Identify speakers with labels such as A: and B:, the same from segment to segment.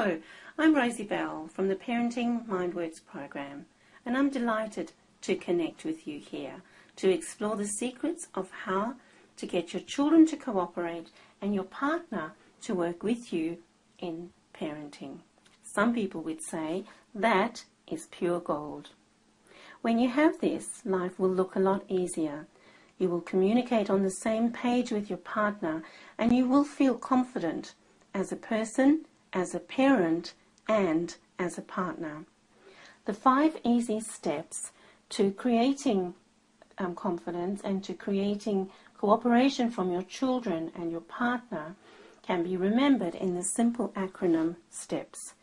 A: Hello, I'm Rosie Bell from the Parenting Mindworks program, and I'm delighted to connect with you here to explore the secrets of how to get your children to cooperate and your partner to work with you in parenting. Some people would say that is pure gold. When you have this, life will look a lot easier. You will communicate on the same page with your partner, and you will feel confident as a person, as a parent, and as a partner. The 5 easy steps to creating confidence and to creating cooperation from your children and your partner can be remembered in the simple acronym STEPS.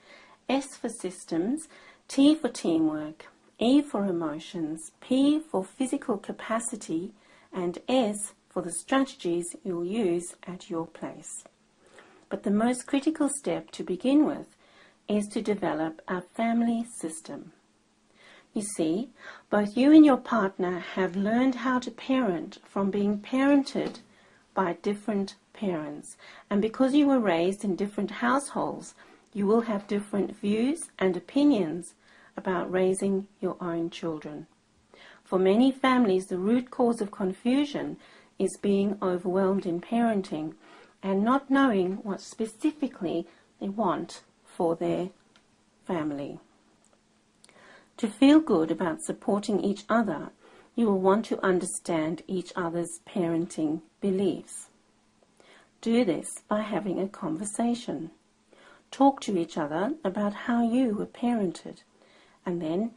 A: S for systems, T for teamwork, E for emotions, P for physical capacity, and S for the strategies you'll use at your place. But the most critical step to begin with is to develop a family system. You see, both you and your partner have learned how to parent from being parented by different parents. And because you were raised in different households, you will have different views and opinions about raising your own children. For many families, the root cause of confusion is being overwhelmed in parenting and not knowing what specifically they want for their family. To feel good about supporting each other, you will want to understand each other's parenting beliefs. Do this by having a conversation. Talk to each other about how you were parented, and then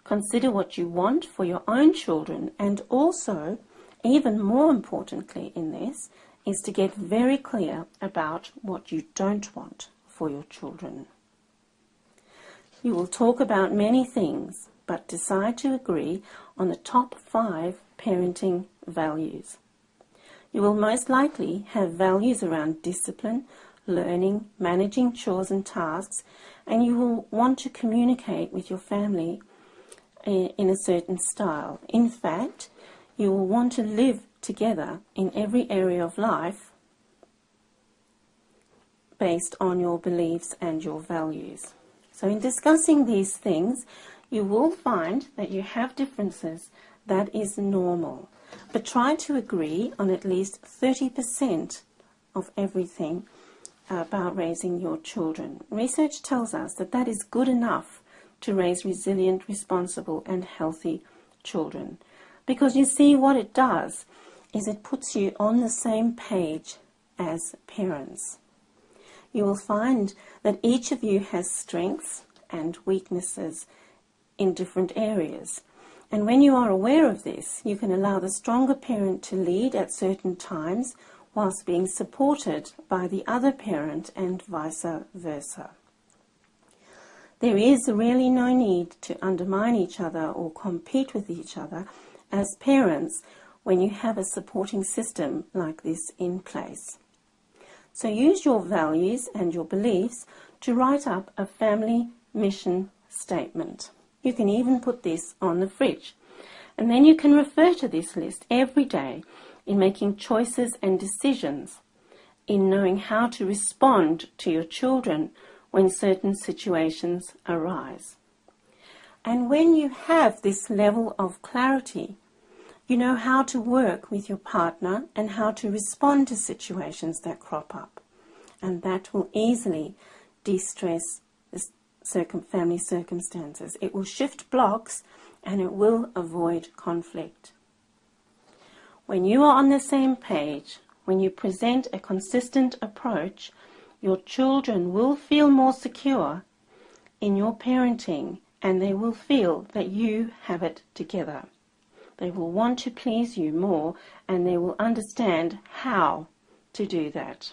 A: consider what you want for your own children, and also, even more importantly in this, is to get very clear about what you don't want for your children. You will talk about many things, but decide to agree on the top 5 parenting values. You will most likely have values around discipline, learning, managing chores and tasks, and you will want to communicate with your family in a certain style. In fact, you will want to live together in every area of life based on your beliefs and your values. So in discussing these things, you will find that you have differences. That is normal. But try to agree on at least 30% of everything about raising your children. Research tells us that that is good enough to raise resilient, responsible, and healthy children. Because you see, what it does is it puts you on the same page as parents. You will find that each of you has strengths and weaknesses in different areas. And when you are aware of this, you can allow the stronger parent to lead at certain times whilst being supported by the other parent and vice versa. There is really no need to undermine each other or compete with each other as parents when you have a supporting system like this in place. So use your values and your beliefs to write up a family mission statement. You can even put this on the fridge. And then you can refer to this list every day in making choices and decisions, in knowing how to respond to your children when certain situations arise. And when you have this level of clarity, you know how to work with your partner and how to respond to situations that crop up. And that will easily de-stress the family circumstances. It will shift blocks and it will avoid conflict. When you are on the same page, when you present a consistent approach, your children will feel more secure in your parenting and they will feel that you have it together. They will want to please you more and they will understand how to do that.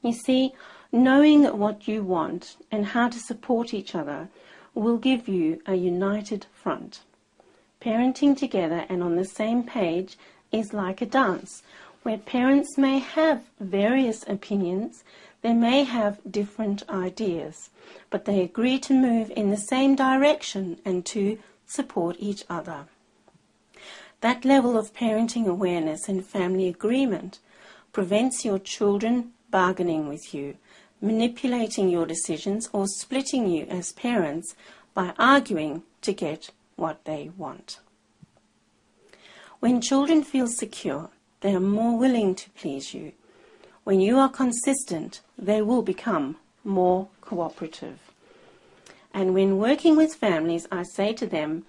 A: You see, knowing what you want and how to support each other will give you a united front. Parenting together and on the same page is like a dance, where parents may have various opinions, they may have different ideas, but they agree to move in the same direction and to support each other. That level of parenting awareness and family agreement prevents your children bargaining with you, manipulating your decisions, or splitting you as parents by arguing to get what they want. When children feel secure, they are more willing to please you. When you are consistent, they will become more cooperative. And when working with families, I say to them,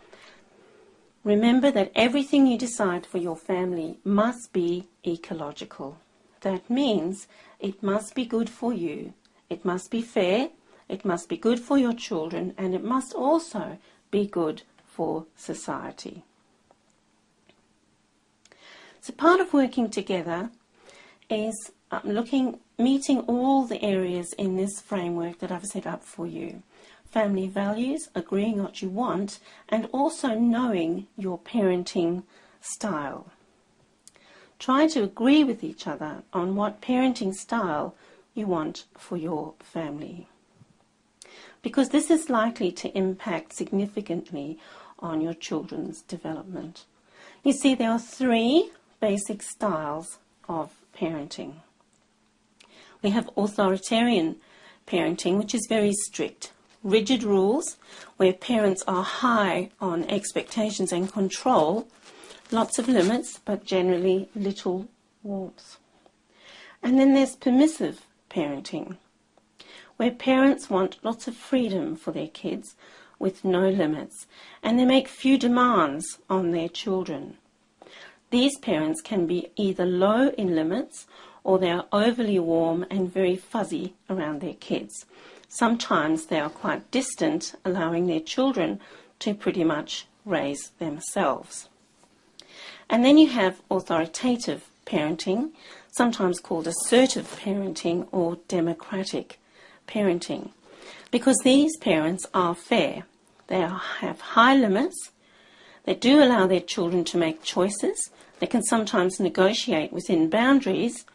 A: remember that everything you decide for your family must be ecological. That means it must be good for you, it must be fair, it must be good for your children, and it must also be good for society. So part of working together is meeting all the areas in this framework that I've set up for you. Family values, agreeing what you want, and also knowing your parenting style. Try to agree with each other on what parenting style you want for your family, because this is likely to impact significantly on your children's development. You see, there are 3 basic styles of parenting. We have authoritarian parenting, which is very strict. Rigid rules, where parents are high on expectations and control, lots of limits, but generally little warmth. And then there's permissive parenting, where parents want lots of freedom for their kids with no limits, and they make few demands on their children. These parents can be either low in limits or they are overly warm and very fuzzy around their kids. Sometimes they are quite distant, allowing their children to pretty much raise themselves. And then you have authoritative parenting, sometimes called assertive parenting or democratic parenting, because these parents are fair. They have high limits. They do allow their children to make choices. They can sometimes negotiate within boundaries,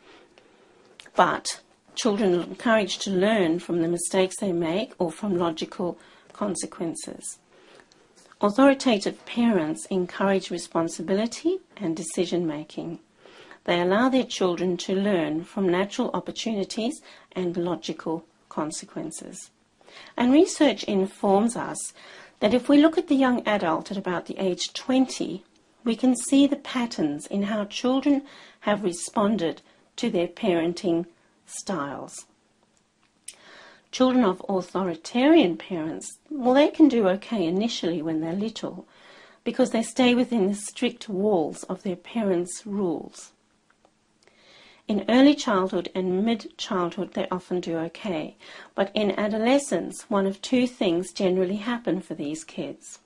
A: but children are encouraged to learn from the mistakes they make or from logical consequences. Authoritative parents encourage responsibility and decision-making. They allow their children to learn from natural opportunities and logical consequences. And research informs us that if we look at the young adult at about the age 20, we can see the patterns in how children have responded to their parenting styles. Children of authoritarian parents, well, they can do okay initially when they're little because they stay within the strict walls of their parents' rules. In early childhood and mid-childhood, they often do okay. But in adolescence, one of 2 things generally happen for these kids.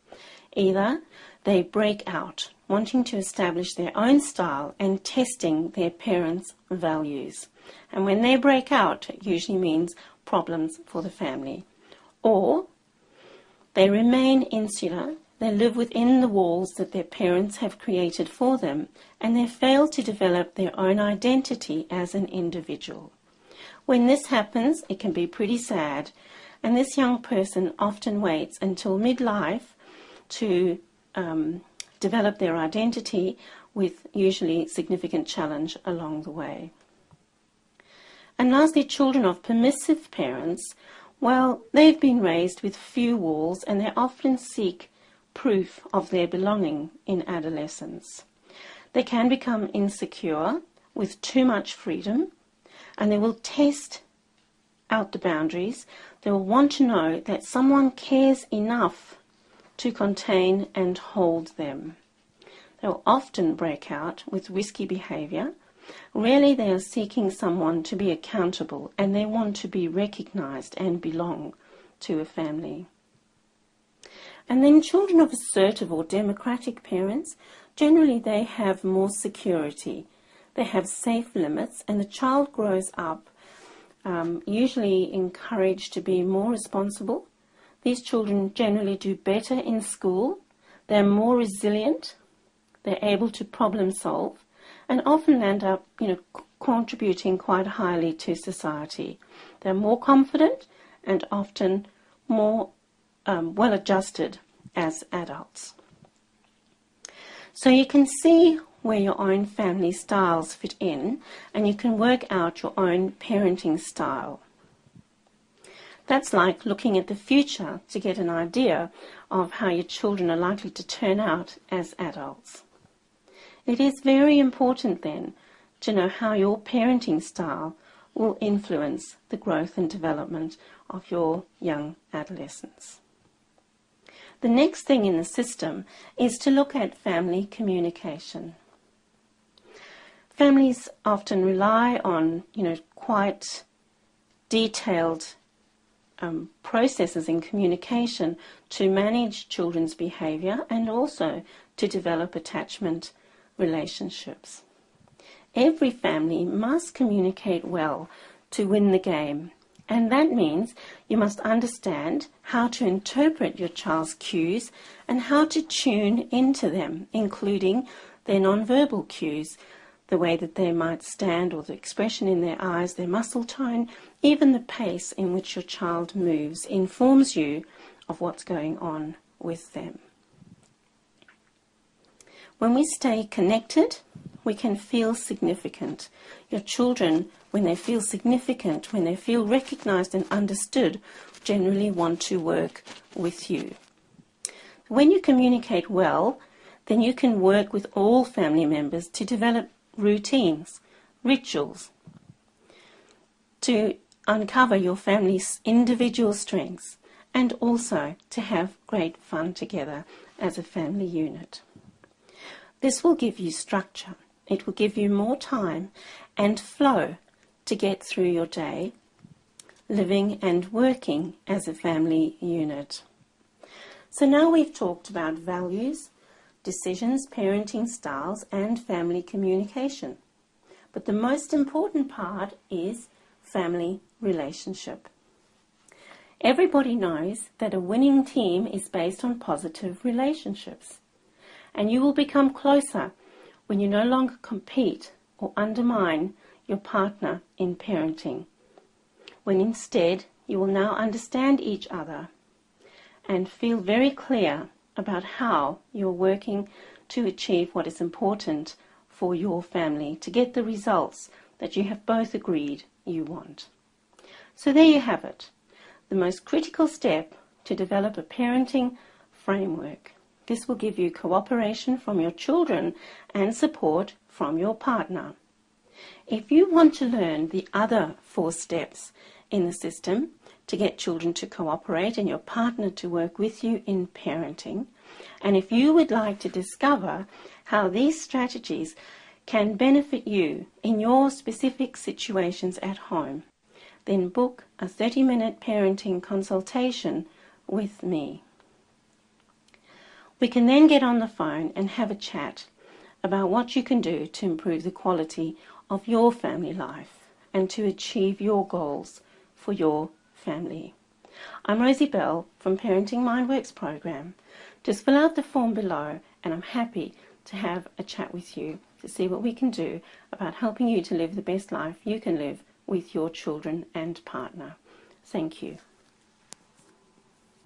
A: Either they break out, wanting to establish their own style and testing their parents' values. And when they break out, it usually means problems for the family. Or they remain insular. They live within the walls that their parents have created for them, and they fail to develop their own identity as an individual. When this happens, it can be pretty sad, and this young person often waits until midlife to develop their identity, with usually significant challenge along the way. And lastly, children of permissive parents, well, they've been raised with few walls, and they often seek proof of their belonging in adolescence. They can become insecure with too much freedom, and they will test out the boundaries. They will want to know that someone cares enough to contain and hold them. They will often break out with risky behaviour. Rarely they are seeking someone to be accountable, and they want to be recognised and belong to a family. And then children of assertive or democratic parents, generally they have more security. They have safe limits, and the child grows up usually encouraged to be more responsible. These children generally do better in school. They're more resilient. They're able to problem solve, and often end up, contributing quite highly to society. They're more confident and often more well-adjusted as adults. So you can see where your own family styles fit in, and you can work out your own parenting style. That's like looking at the future to get an idea of how your children are likely to turn out as adults. It is very important then to know how your parenting style will influence the growth and development of your young adolescents. The next thing in the system is to look at family communication. Families often rely on, quite detailed processes in communication to manage children's behaviour and also to develop attachment relationships. Every family must communicate well to win the game, and that means you must understand how to interpret your child's cues and how to tune into them, including their non-verbal cues, the way that they might stand or the expression in their eyes, their muscle tone, even the pace in which your child moves informs you of what's going on with them. When we stay connected, we can feel significant. Your children, when they feel significant, when they feel recognised and understood, generally want to work with you. When you communicate well, then you can work with all family members to develop routines, rituals, to uncover your family's individual strengths and also to have great fun together as a family unit. This will give you structure. It will give you more time and flow to get through your day, living and working as a family unit. So now we've talked about values, decisions, parenting styles, and family communication. But the most important part is family relationship. Everybody knows that a winning team is based on positive relationships, and you will become closer when you no longer compete or undermine your partner in parenting, when instead you will now understand each other and feel very clear about how you're working to achieve what is important for your family, to get the results that you have both agreed you want. So there you have it, the most critical step to develop a parenting framework. This will give you cooperation from your children and support from your partner. If you want to learn the other 4 steps in the system to get children to cooperate and your partner to work with you in parenting, and if you would like to discover how these strategies can benefit you in your specific situations at home, then book a 30-minute parenting consultation with me. We can then get on the phone and have a chat about what you can do to improve the quality of your family life and to achieve your goals for your family. I'm Rosie Bell from Parenting Mindworks program. Just fill out the form below and I'm happy to have a chat with you to see what we can do about helping you to live the best life you can live with your children and partner. Thank you.